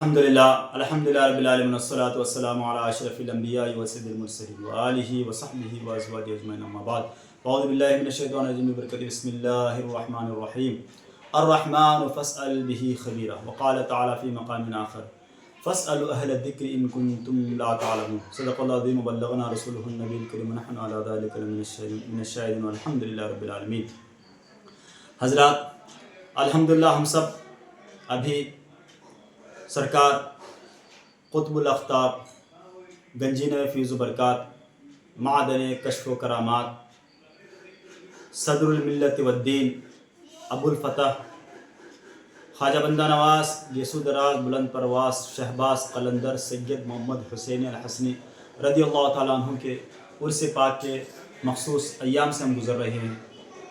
الحمدللہ رب العالمین والصلاة والسلام علی اشرف الانبیاء وسید المرسلین وآلہ وصحبہ وازواجہ اجمعین اما بعد اعوذ باللہ من الشیطان الرجیم برکتہ بسم اللہ الرحمن الرحیم الرحمن فاسأل به خبیرا وقال تعالی فی مقام آخر فاسألوا اہل الذکر ان کنتم لا تعلمون صدق اللہ العظیم وبلغنا رسولہ النبی الکریم ونحن علی ذلک من الشاہدین والحمدللہ رب العالمین۔ حضرات، الحمدللہ ہم سب ابھی سرکار قطب الاختاب گنجینہ فیض و برکات معدن کشف و کرامات صدر الملت والدین ابو الفتح خواجہ بندہ نواز یسوع دراز بلند پرواز شہباز قلندر سید محمد حسین الحسنی رضی اللہ تعالیٰ عنہ کے عرس پاک کے مخصوص ایام سے ہم گزر رہے ہیں،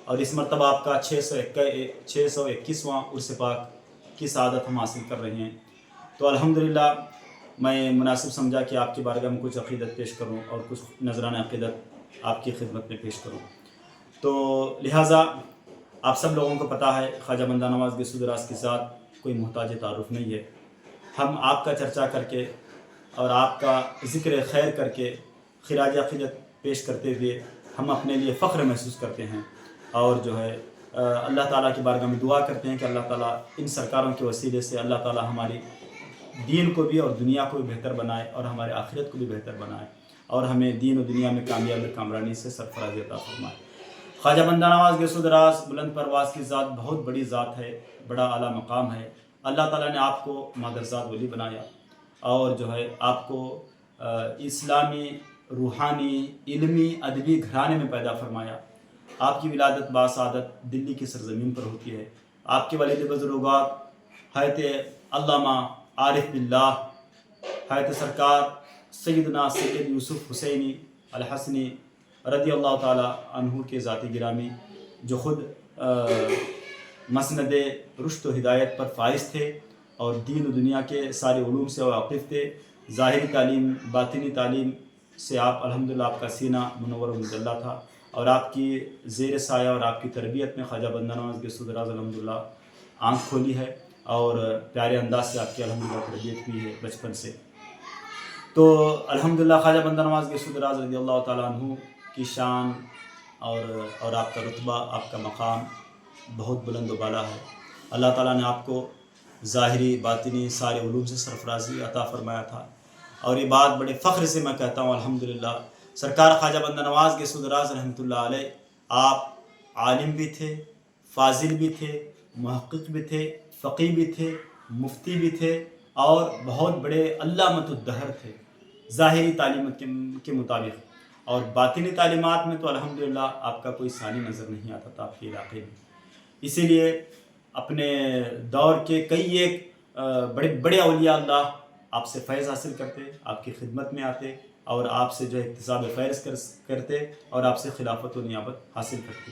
اور اس مرتبہ آپ کا 621واں عرس پاک کی سعادت ہم حاصل کر رہے ہیں۔ تو الحمدللہ میں مناسب سمجھا کہ آپ کی بارگاہ میں کچھ عقیدت پیش کروں اور کچھ نذرانہ عقیدت آپ کی خدمت میں پیش کروں۔ تو لہٰذا آپ سب لوگوں کو پتہ ہے خواجہ بندہ نواز یسوع دراز کے ساتھ کوئی محتاج تعارف نہیں ہے۔ ہم آپ کا چرچا کر کے اور آپ کا ذکر خیر کر کے خراج عقیدت پیش کرتے ہوئے ہم اپنے لیے فخر محسوس کرتے ہیں، اور جو ہے اللہ تعالیٰ کی بارگاہ میں دعا کرتے ہیں کہ اللہ تعالیٰ ان سرکاروں کے وسیلے سے اللہ تعالیٰ ہماری دین کو بھی اور دنیا کو بھی بہتر بنائے اور ہمارے آخرت کو بھی بہتر بنائے، اور ہمیں دین و دنیا میں کامیابی کامرانی سے سرفرازی عطا فرمائے۔ خواجہ بندہ نواز یسوع دراز بلند پرواز کی ذات بہت بڑی ذات ہے، بڑا اعلیٰ مقام ہے۔ اللہ تعالیٰ نے آپ کو مادرزاد ولی بنایا، اور جو ہے آپ کو اسلامی حروحانی علمی ادبی گھرانے میں پیدا فرمایا۔ آپ کی ولادت باسعادت دلی کی سرزمین پر ہوتی ہے۔ آپ کے والد بزرگوار حضرت علامہ عارف باللہ حضرت سرکار سیدنا سید یوسف حسینی الحسنی رضی اللہ تعالیٰ عنہ کے ذاتی گرامی، جو خود مسند رشد و ہدایت پر فائز تھے اور دین و دنیا کے سارے علوم سے واقف تھے۔ ظاہری تعلیم باطنی تعلیم سے آپ الحمدللہ آپ کا سینہ منور و مجلہ تھا، اور آپ کی زیر سایہ اور آپ کی تربیت میں خواجہ بندہ نواز یسوع دراز الحمدللہ آنکھ کھولی ہے، اور پیارے انداز سے آپ کی الحمدللہ تربیت ہوئی ہے بچپن سے۔ تو الحمدللہ خواجہ بندہ نواز یسوع دراز رضی اللہ تعالیٰ عنہ کی شان اور آپ کا رتبہ آپ کا مقام بہت بلند و بالا ہے۔ اللہ تعالیٰ نے آپ کو ظاہری باطنی سارے علوم سے سرفرازی عطا فرمایا تھا، اور یہ بات بڑے فخر سے میں کہتا ہوں الحمدللہ۔ سرکار خواجہ بندہ نواز یسوع دراز رحمۃ اللہ علیہ آپ عالم بھی تھے، فاضل بھی تھے، محقق بھی تھے، فقیہ بھی تھے، مفتی بھی تھے، اور بہت بڑے علامۃ الدہر تھے ظاہری تعلیمات کے مطابق، اور باطنی تعلیمات میں تو الحمدللہ آپ کا کوئی ثانی نظر نہیں آتا تھا آپ کے علاقے میں۔ اسی لیے اپنے دور کے کئی ایک بڑے بڑے اولیاء اللہ آپ سے فیض حاصل کرتے، آپ کی خدمت میں آتے، اور آپ سے جو اکتساب فیض کرتے، اور آپ سے خلافت و نیابت حاصل کرتے۔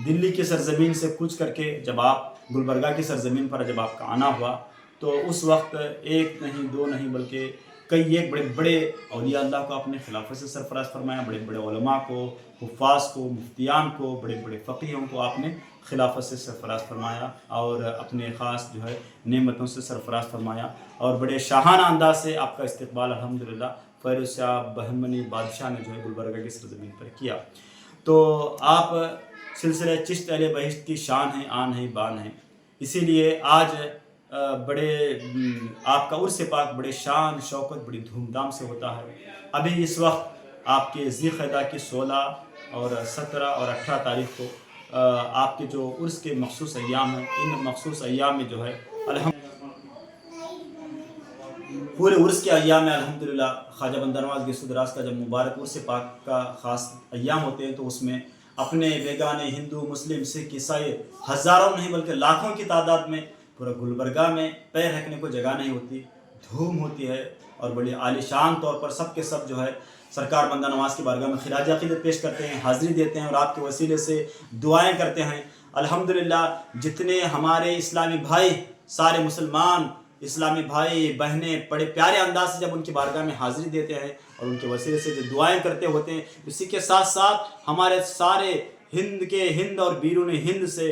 دلی کی سرزمین سے کوچ کر کے جب آپ گلبرگہ کی سرزمین پر جب آپ کا آنا ہوا، تو اس وقت ایک نہیں دو نہیں بلکہ کئی ایک بڑے بڑے اولیاء اللہ کو آپ نے خلافت سے سرفراز فرمایا، بڑے بڑے علماء کو، حفاظ کو، مفتیان کو، بڑے بڑے فقیہوں کو آپ نے خلافت سے سرفراز فرمایا، اور اپنے خاص جو ہے نعمتوں سے سرفراز فرمایا، اور بڑے شاہانہ انداز سے آپ کا استقبال الحمدللہ فیروز شاہ بہمنی بادشاہ نے جو ہے گلبرگہ کی سرزمین پر کیا۔ تو آپ سلسلہ چشت اہل بہشت کی شان ہیں، آن ہیں، بان ہیں۔ اسی لیے آج بڑے آپ کا عرس پاک بڑے شان شوکت بڑی دھوم دھام سے ہوتا ہے۔ ابھی اس وقت آپ کے ذی القعدہ کی 16 اور 17 اور 18 تاریخ کو آپ کے جو عرس کے مخصوص ایام ہیں، ان مخصوص ایام میں جو ہے پورے عرس کے ایام میں الحمدللہ خواجہ بندہ نواز یسوع دراز کا جب مبارک عرس پاک کا خاص ایام ہوتے ہیں، تو اس میں اپنے بیگانے ہندو مسلم سکھ عیسائی ہزاروں نہیں بلکہ لاکھوں کی تعداد میں پورا گلبرگہ میں پیر رکھنے کو جگہ نہیں ہوتی، دھوم ہوتی ہے، اور بڑی عالیشان طور پر سب کے سب جو ہے سرکار بندہ نواز کی بارگاہ میں خراج عقیدت پیش کرتے ہیں، حاضری دیتے ہیں، اور آپ کے وسیلے سے دعائیں کرتے ہیں۔ الحمدللہ جتنے ہمارے اسلامی بھائی، سارے مسلمان اسلامی بھائی بہنیں بڑے پیارے انداز سے جب ان کی بارگاہ میں حاضری دیتے ہیں اور ان کے وسیلے سے جو دعائیں کرتے ہوتے ہیں، اسی کے ساتھ ساتھ ہمارے سارے ہند اور بیرون ہند سے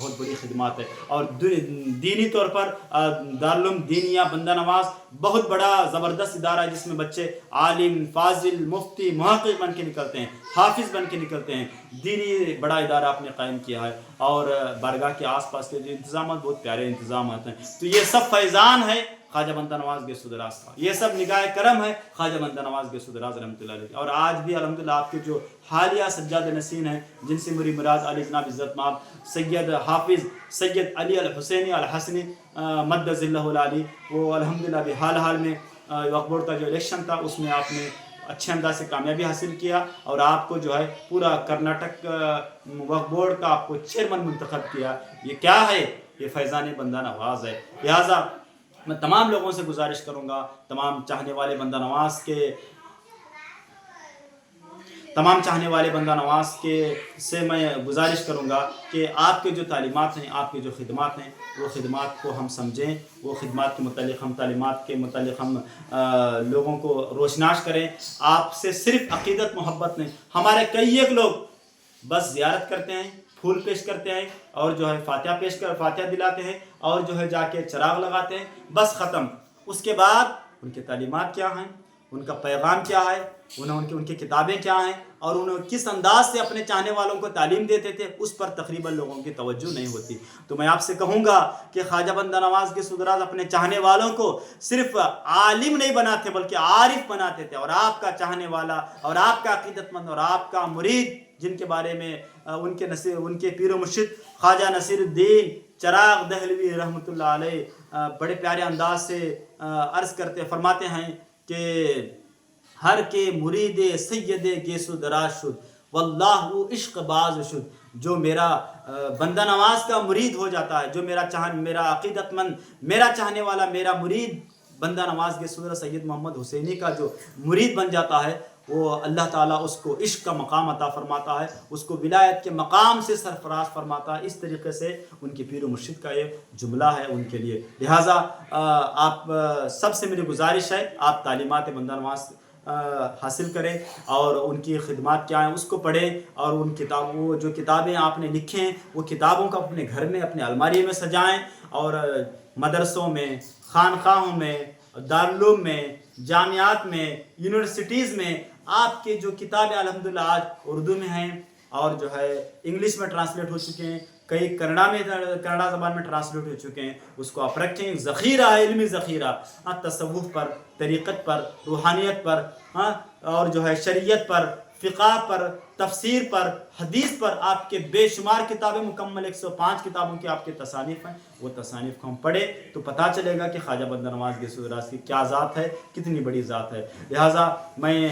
بہت بڑی خدمات ہے. اور دینی طور پر دارالعلوم دینیہ بندہ نواز بہت بڑا زبردست ادارہ ہے جس میں بچے عالم، فاضل، مفتی، محقق بن کے نکلتے ہیں، حافظ بن کے نکلتے ہیں. دینی بڑا ادارہ آپ نے قائم کیا ہے. اور بارگاہ کے آس پاس کے جو انتظامات بہت پیارے انتظامات ہیں. تو یہ سب فیضان ہے خواجہ بندہ نواز گیسو دراز کا، یہ سب نگاہ کرم ہے خواجہ بندہ نواز گیسو دراز رحمۃ اللہ علیہ. اور آج بھی الحمدللہ آپ کے جو حالیہ سجاد نشین ہیں جن سے میری مراد علی جناب عزت مآب سید حافظ سید علی الحسینی الحسنی مدظ اللہ العلی، وہ الحمدللہ بھی حال میں وقف بورڈ کا جو الیکشن تھا اس میں آپ نے اچھے انداز سے کامیابی حاصل کیا اور آپ کو جو ہے پورا کرناٹک وقف بورڈ کا آپ کو چیئرمین منتخب کیا. یہ کیا ہے؟ یہ فیضان بندہ نواز ہے. لہٰذا میں تمام لوگوں سے گزارش کروں گا، تمام چاہنے والے بندہ نواز کے سے میں گزارش کروں گا کہ آپ کے جو تعلیمات ہیں، آپ کے جو خدمات ہیں، وہ خدمات کو ہم سمجھیں، وہ خدمات کے متعلق ہم تعلیمات کے متعلق ہم لوگوں کو روشناس کریں. آپ سے صرف عقیدت محبت نہیں، ہمارے کئی ایک لوگ بس زیارت کرتے ہیں، پھول پیش کرتے ہیں اور جو ہے فاتحہ دلاتے ہیں اور جو ہے جا کے چراغ لگاتے ہیں، بس ختم. اس کے بعد ان کی تعلیمات کیا ہیں، ان کا پیغام کیا ہے، ان کی کتابیں کیا ہیں اور انہوں کس انداز سے اپنے چاہنے والوں کو تعلیم دیتے تھے، اس پر تقریباً لوگوں کی توجہ نہیں ہوتی. تو میں آپ سے کہوں گا کہ خواجہ بندہ نواز گیسو دراز اپنے چاہنے والوں کو صرف عالم نہیں بناتے بلکہ عارف بناتے تھے. اور آپ کا چاہنے والا اور آپ کا عقیدت مند اور آپ کا مرید جن کے بارے میں ان کے پیر و مرشد خواجہ نصیر الدین چراغ دہلوی رحمۃ اللہ علیہ بڑے پیارے انداز سے عرض کرتے فرماتے ہیں کہ ہر کے مرید سید گیسو دراز شد واللہ عشق باز شد. جو میرا بندہ نواز کا مرید ہو جاتا ہے، جو میرا عقیدت مند، میرا چاہنے والا، میرا مرید بندہ نواز گیسو دراز سید محمد حسینی کا جو مرید بن جاتا ہے، وہ اللہ تعالیٰ اس کو عشق کا مقام عطا فرماتا ہے، اس کو ولایت کے مقام سے سرفراز فرماتا ہے. اس طریقے سے ان کے پیر و مرشد کا یہ جملہ ہے ان کے لیے. لہٰذا آپ سب سے میری گزارش ہے، آپ تعلیمات بندہ نواز حاصل کریں اور ان کی خدمات کیا ہیں اس کو پڑھیں اور وہ جو کتابیں آپ نے لکھیں ہیں وہ کتابوں کو اپنے گھر میں اپنے الماری میں سجائیں اور مدرسوں میں، خانقاہوں میں، دارالعلوم میں، جامعات میں، یونیورسٹیز میں آپ کے جو کتابیں الحمدللہ آج اردو میں ہیں اور جو ہے انگلش میں ٹرانسلیٹ ہو چکے ہیں، کئی کنڑا زبان میں ٹرانسلیٹ ہو چکے ہیں، اس کو آپ رکھیں. ذخیرہ ہے، علمی ذخیرہ، تصوف پر، طریقت پر، روحانیت پر، اور جو ہے شریعت پر، فقہ پر، تفسیر پر، حدیث پر آپ کے بے شمار کتابیں، مکمل 105 کتابوں کی آپ کے تصانیف ہیں. وہ تصانیف کو ہم پڑھیں تو پتہ چلے گا کہ خواجہ بندہ نواز گیسو دراز کی کیا ذات ہے، کتنی بڑی ذات ہے. لہٰذا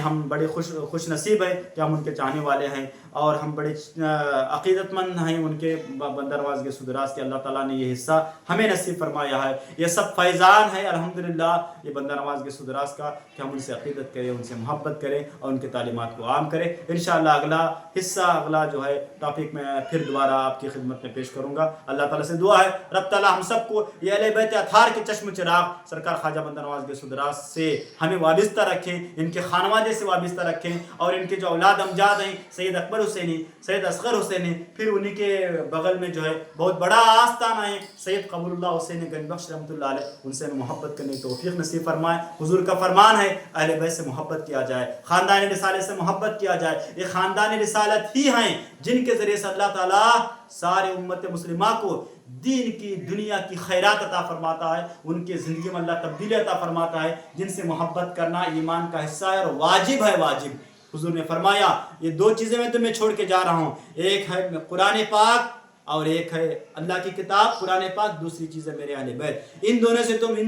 ہم بڑے خوش نصیب ہیں کہ ہم ان کے چاہنے والے ہیں اور ہم بڑے عقیدت مند ہیں ان کے بندہ نواز گیسو دراز کے. اللہ تعالیٰ نے یہ حصہ ہمیں نصیب فرمایا ہے. یہ سب فیضان ہے الحمدللہ یہ بندہ نواز گیسو دراز کا کہ ہم ان سے عقیدت کریں، ان سے محبت کریں اور ان کے تعلیمات کو عام کریں. انشاءاللہ اگلا حصہ، اگلا جو ہے ٹاپک میں پھر دوبارہ آپ کی خدمت میں پیش کروں گا. اللہ تعالیٰ سے دعا ہے رب تعالیٰ ہم سب کو یہ اہل بیت اطہار کے چشم چراغ سرکار خواجہ بندہ نواز گیسو دراز سے ہمیں وابستہ رکھیں، ان کے خانوادے سے وابستہ رکھیں اور ان کے جو اولاد امجاد ہیں سید اکبر حسینی، سید اصغر حسینی، پھر انہی کے بغل میں جو ہے بہت بڑا آستانہ ہے سید قبول اللہ حسینی گنج بخش رحمۃ اللہ علیہ، ان سے محبت کرنے کی توفیق نصیب فرمائے. حضور کا فرمان ہے اہل بیت سے محبت کیا جائے، خاندان رسالت سے محبت کیا جائے. یہ خاندان رسالت ہی ہیں جن کے ذریعے سے اللہ تعالیٰ سارے امت مسلمہ کو دین کی، دنیا کی خیرات عطا فرماتا ہے، ان کی زندگی میں اللہ تبدیلی عطا فرماتا ہے. جن سے محبت کرنا ایمان کا حصہ ہے اور واجب ہے. واجب حضور نے فرمایا یہ دو چیزیں میں تمہیں چھوڑ کے جا رہا ہوں، ایک ہے قرآن پاک اور ایک ہے اللہ کی کتاب قرآن پاک، دوسری چیز ہے میرے اہل بیت. ان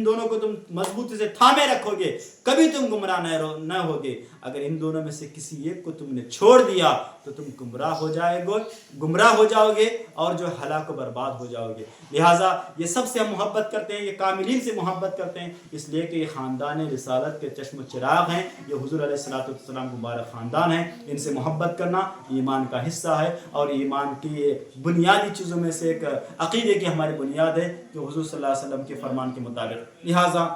دونوں کو تم مضبوطی سے تھامے رکھو گے، کبھی تم گمراہ نہ ہوگے. اگر ان دونوں میں سے کسی ایک کو تم نے چھوڑ دیا تو تم گمراہ ہو جاؤ گے اور جو ہلاک و برباد ہو جاؤ گے. لہٰذا یہ سب سے ہم محبت کرتے ہیں، یہ کاملین سے محبت کرتے ہیں، اس لیے کہ یہ خاندان رسالت کے چشم و چراغ ہیں، یہ حضور علیہ الصلوۃ والسلام مبارک خاندان ہیں. ان سے محبت کرنا ایمان کا حصہ ہے اور ایمان کی بنیادی چیزوں میں سے ایک عقیدے کی ہماری بنیاد ہے جو حضور صلی اللہ علیہ وسلم کے فرمان کے مطابق. لہٰذا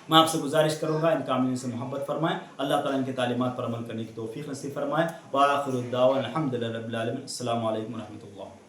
میں آپ سے گزارش کروں گا ان کاملین سے محبت فرمائیں. اللہ تعالیٰ ان کی تعلیمات پر عمل کرنے کی توفیق نصیب فرمائے. وآخر الدعوانا الحمدللہ رب العالمین. السلام علیکم ورحمۃ اللہ.